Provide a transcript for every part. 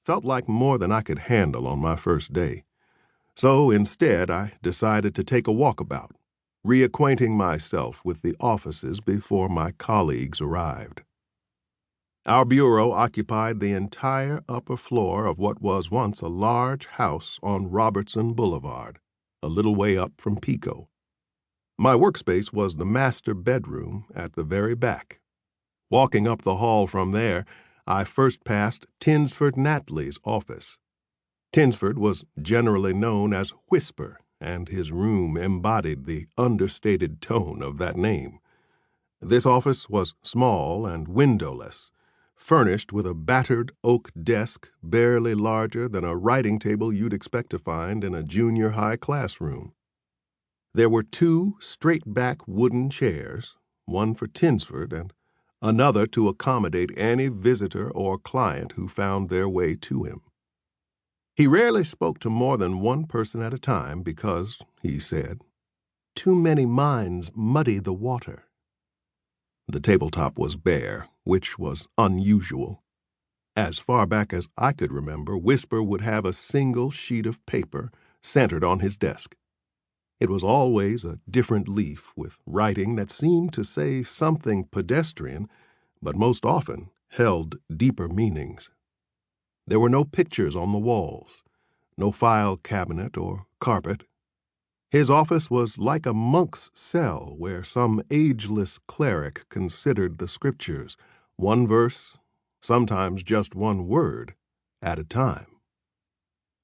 felt like more than I could handle on my first day. So instead, I decided to take a walkabout, reacquainting myself with the offices before my colleagues arrived. Our bureau occupied the entire upper floor of what was once a large house on Robertson Boulevard, a little way up from Pico. My workspace was the master bedroom at the very back. Walking up the hall from there, I first passed Tinsford Natley's office. Tinsford was generally known as Whisper, and his room embodied the understated tone of that name. This office was small and windowless, furnished with a battered oak desk barely larger than a writing table you'd expect to find in a junior high classroom. There were 2 straight-back wooden chairs, one for Tinsford and another to accommodate any visitor or client who found their way to him. He rarely spoke to more than one person at a time because, he said, too many minds muddy the water. The tabletop was bare, which was unusual. As far back as I could remember, Whisper would have a single sheet of paper centered on his desk. It was always a different leaf, with writing that seemed to say something pedestrian, but most often held deeper meanings. There were no pictures on the walls, no file cabinet or carpet. His office was like a monk's cell where some ageless cleric considered the scriptures, one verse, sometimes just one word, at a time.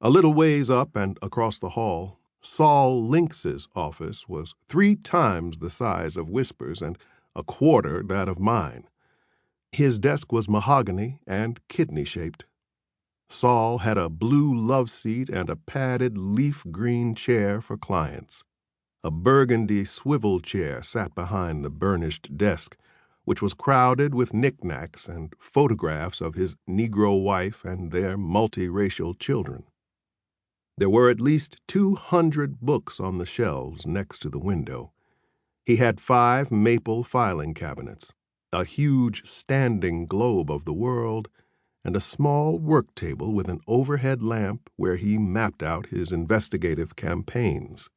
A little ways up and across the hall, Saul Lynx's office was 3 times the size of Whisper's and a quarter that of mine. His desk was mahogany and kidney-shaped. Saul had a blue love seat and a padded leaf green chair for clients. A burgundy swivel chair sat behind the burnished desk, which was crowded with knickknacks and photographs of his Negro wife and their multiracial children. There were at least 200 books on the shelves next to the window. He had 5 maple filing cabinets, a huge standing globe of the world, and a small work table with an overhead lamp where he mapped out his investigative campaigns.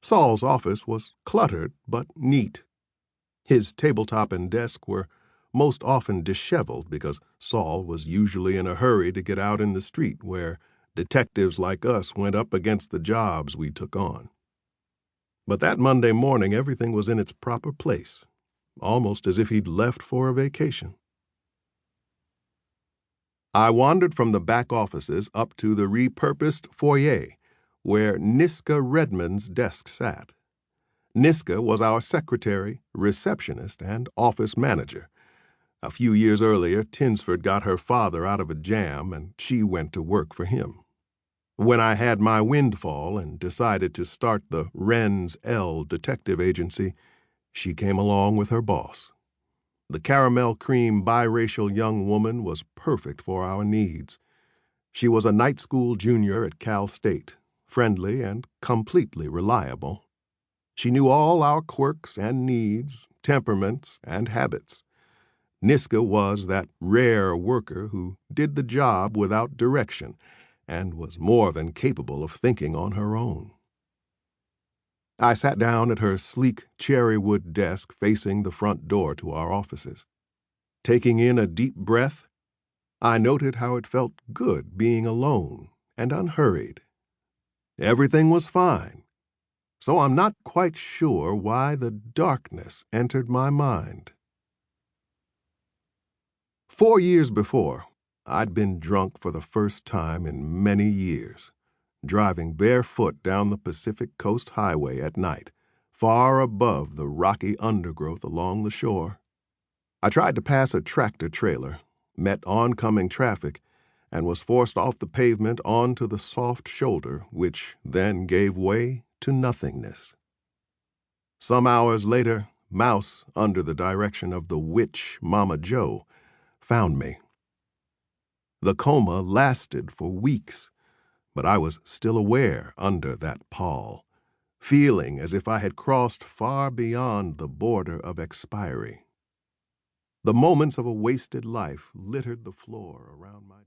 Saul's office was cluttered but neat. His tabletop and desk were most often disheveled because Saul was usually in a hurry to get out in the street where detectives like us went up against the jobs we took on. But that Monday morning everything was in its proper place, almost as if he'd left for a vacation. I wandered from the back offices up to the repurposed foyer, where Niska Redmond's desk sat. Niska was our secretary, receptionist, and office manager. A few years earlier, Tinsford got her father out of a jam, and she went to work for him. When I had my windfall and decided to start the Wren's L detective agency, she came along with her boss. The caramel cream biracial young woman was perfect for our needs. She was a night school junior at Cal State, friendly and completely reliable. She knew all our quirks and needs, temperaments and habits. Niska was that rare worker who did the job without direction and was more than capable of thinking on her own. I sat down at her sleek cherrywood desk facing the front door to our offices. Taking in a deep breath, I noted how it felt good being alone and unhurried. Everything was fine, so I'm not quite sure why the darkness entered my mind. 4 years before, I'd been drunk for the first time in many years, driving barefoot down the Pacific Coast Highway at night, far above the rocky undergrowth along the shore. I tried to pass a tractor-trailer, met oncoming traffic, and was forced off the pavement onto the soft shoulder, which then gave way to nothingness. Some hours later, Mouse, under the direction of the witch Mama Joe, found me. The coma lasted for weeks, but I was still aware under that pall, feeling as if I had crossed far beyond the border of expiry. The moments of a wasted life littered the floor around my